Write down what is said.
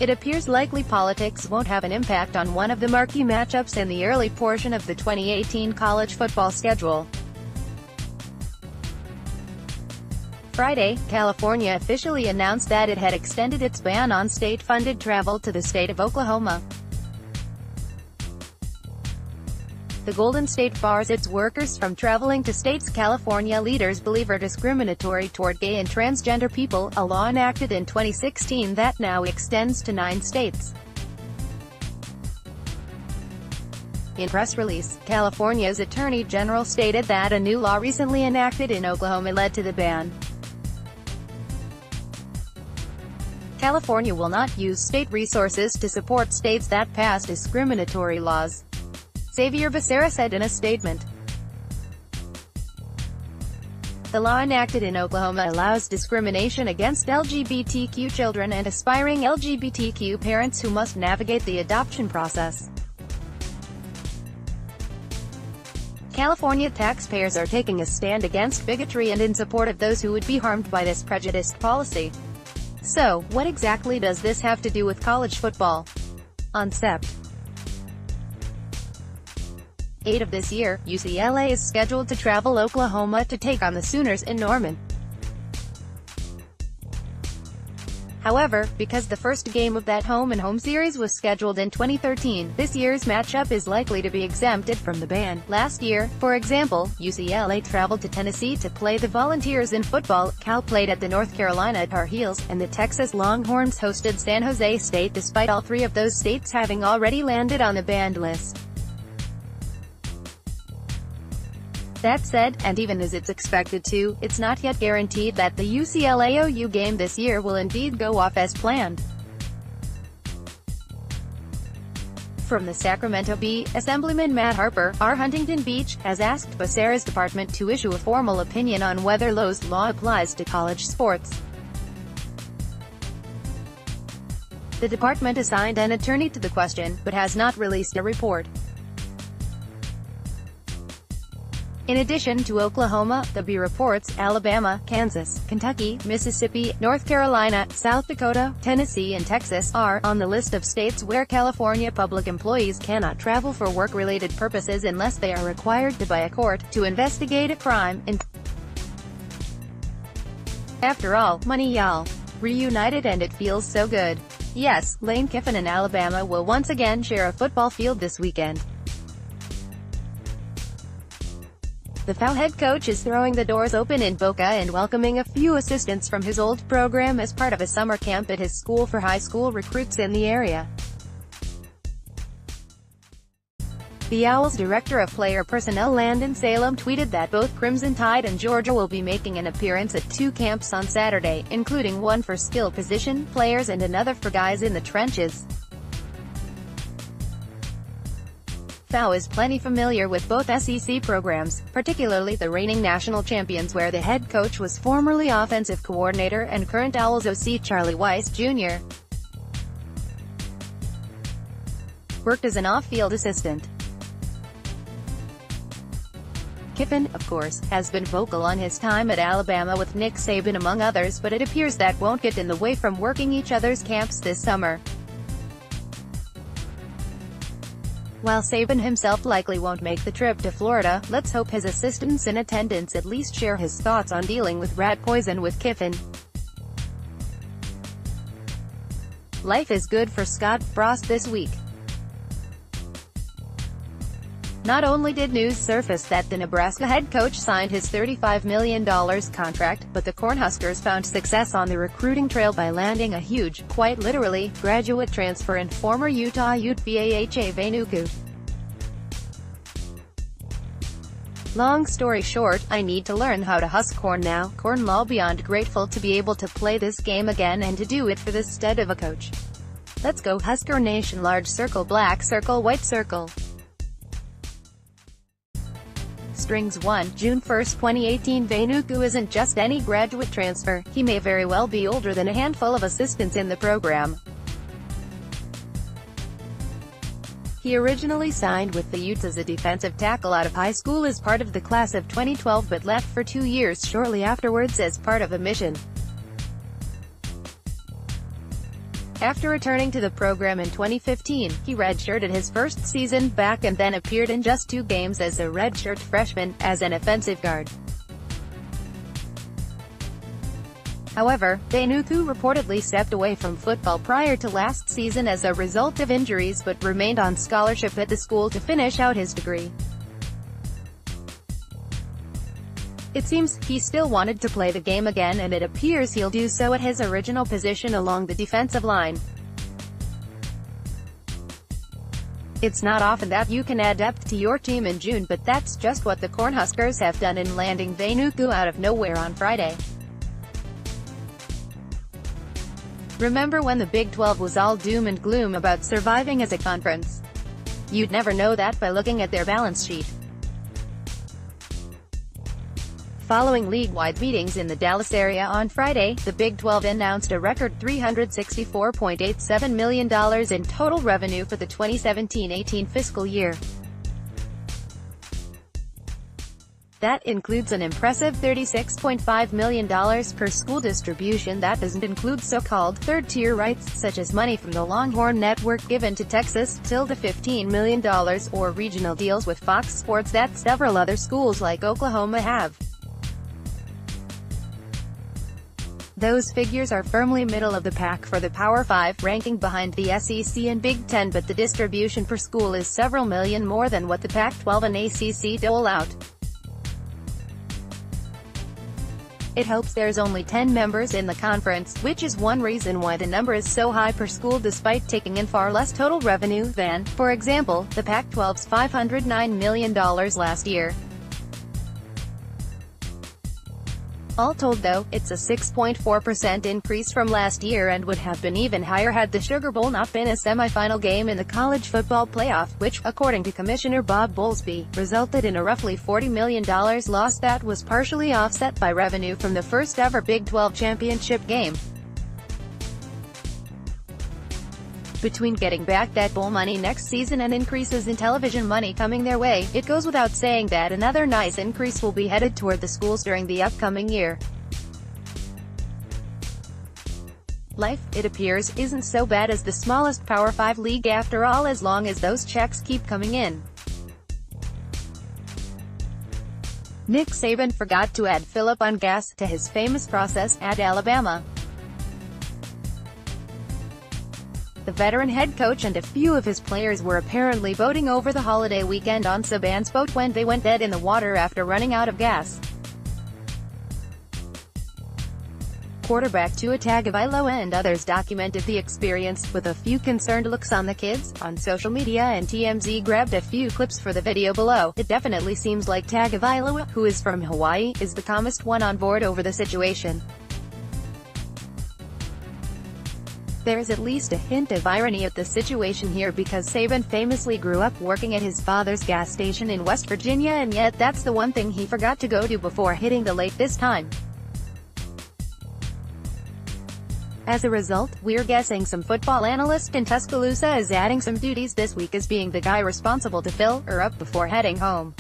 It appears likely politics won't have an impact on one of the marquee matchups in the early portion of the 2018 college football schedule. Friday, California officially announced that it had extended its ban on state-funded travel to the state of Oklahoma. The Golden State bars its workers from traveling to states California leaders believe are discriminatory toward gay and transgender people, a law enacted in 2016 that now extends to 9 states. In a press release, California's Attorney General stated that a new law recently enacted in Oklahoma led to the ban. California will not use state resources to support states that pass discriminatory laws, Xavier Becerra said in a statement. The law enacted in Oklahoma allows discrimination against LGBTQ children and aspiring LGBTQ parents who must navigate the adoption process. California taxpayers are taking a stand against bigotry and in support of those who would be harmed by this prejudiced policy. So, what exactly does this have to do with college football? On Sept. 8 of this year, UCLA is scheduled to travel Oklahoma to take on the Sooners in Norman. However, because the first game of that home-and-home series was scheduled in 2013, this year's matchup is likely to be exempted from the ban. Last year, for example, UCLA traveled to Tennessee to play the Volunteers in football, Cal played at the North Carolina Tar Heels, and the Texas Longhorns hosted San Jose State despite all 3 of those states having already landed on the banned list. That said, and even as it's expected to, it's not yet guaranteed that the UCLA-OU game this year will indeed go off as planned. From the Sacramento Bee, Assemblyman Matt Harper, R. Huntington Beach, has asked Becerra's department to issue a formal opinion on whether Lowe's law applies to college sports. The department assigned an attorney to the question, but has not released a report. In addition to Oklahoma, the Bee reports, Alabama, Kansas, Kentucky, Mississippi, North Carolina, South Dakota, Tennessee and Texas are on the list of states where California public employees cannot travel for work-related purposes unless they are required by a court to investigate a crime. After all, money y'all. Reunited and it feels so good. Yes, Lane Kiffin and Alabama will once again share a football field this weekend. The FAU head coach is throwing the doors open in Boca and welcoming a few assistants from his old program as part of a summer camp at his school for high school recruits in the area. The Owls' director of player personnel Landon Salem tweeted that both Crimson Tide and Georgia will be making an appearance at 2 camps on Saturday, including one for skill position players and another for guys in the trenches. FAU is plenty familiar with both SEC programs, particularly the reigning national champions where the head coach was formerly offensive coordinator and current Owls OC Charlie Weiss Jr. worked as an off-field assistant. Kiffin, of course, has been vocal on his time at Alabama with Nick Saban among others, but it appears that won't get in the way from working each other's camps this summer. While Saban himself likely won't make the trip to Florida, let's hope his assistants in attendance at least share his thoughts on dealing with rat poison with Kiffin. Life is good for Scott Frost this week. Not only did news surface that the Nebraska head coach signed his $35 million contract, but the Cornhuskers found success on the recruiting trail by landing a huge, quite literally, graduate transfer in former Utah Ute Baha Vainuku. Long story short, I need to learn how to husk corn now. Cornlaw beyond grateful to be able to play this game again and to do it for the stud of a coach. Let's go Husker Nation. Large circle, black circle, white circle. Strings 1, June 1, 2018. Vainuku isn't just any graduate transfer, he may very well be older than a handful of assistants in the program. He originally signed with the Utes as a defensive tackle out of high school as part of the class of 2012 but left for 2 years shortly afterwards as part of a mission. After returning to the program in 2015, he redshirted his first season back and then appeared in just 2 games as a redshirt freshman, as an offensive guard. However, Venuku reportedly stepped away from football prior to last season as a result of injuries but remained on scholarship at the school to finish out his degree. It seems he still wanted to play the game again, and it appears he'll do so at his original position along the defensive line. It's not often that you can add depth to your team in June, but that's just what the Cornhuskers have done in landing Venuku out of nowhere on Friday. Remember when the Big 12 was all doom and gloom about surviving as a conference? You'd never know that by looking at their balance sheet. Following league-wide meetings in the Dallas area on Friday, the Big 12 announced a record $364.87 million in total revenue for the 2017-18 fiscal year. That includes an impressive $36.5 million per school distribution that doesn't include so-called third-tier rights, such as money from the Longhorn Network given to Texas, till the $15 million, or regional deals with Fox Sports that several other schools like Oklahoma have. Those figures are firmly middle of the pack for the Power 5, ranking behind the SEC and Big Ten, but the distribution per school is several million more than what the Pac-12 and ACC dole out. It hopes there's only 10 members in the conference, which is one reason why the number is so high per school despite taking in far less total revenue than, for example, the Pac-12's $509 million last year. All told though, it's a 6.4% increase from last year and would have been even higher had the Sugar Bowl not been a semifinal game in the college football playoff, which, according to Commissioner Bob Bowlesby, resulted in a roughly $40 million loss that was partially offset by revenue from the first-ever Big 12 championship game. Between getting back that bowl money next season and increases in television money coming their way, it goes without saying that another nice increase will be headed toward the schools during the upcoming year. Life, it appears, isn't so bad as the smallest Power 5 league after all, as long as those checks keep coming in. Nick Saban forgot to add Philip on gas to his famous process at Alabama. The veteran head coach and a few of his players were apparently boating over the holiday weekend on Saban's boat when they went dead in the water after running out of gas. Quarterback Tua Tagovailoa and others documented the experience, with a few concerned looks on the kids, on social media, and TMZ grabbed a few clips for the video below. It definitely seems like Tagovailoa, who is from Hawaii, is the calmest one on board over the situation. There's at least a hint of irony at the situation here, because Saban famously grew up working at his father's gas station in West Virginia, and yet that's the one thing he forgot to go to before hitting the lake this time. As a result, we're guessing some football analyst in Tuscaloosa is adding some duties this week as being the guy responsible to fill her up before heading home.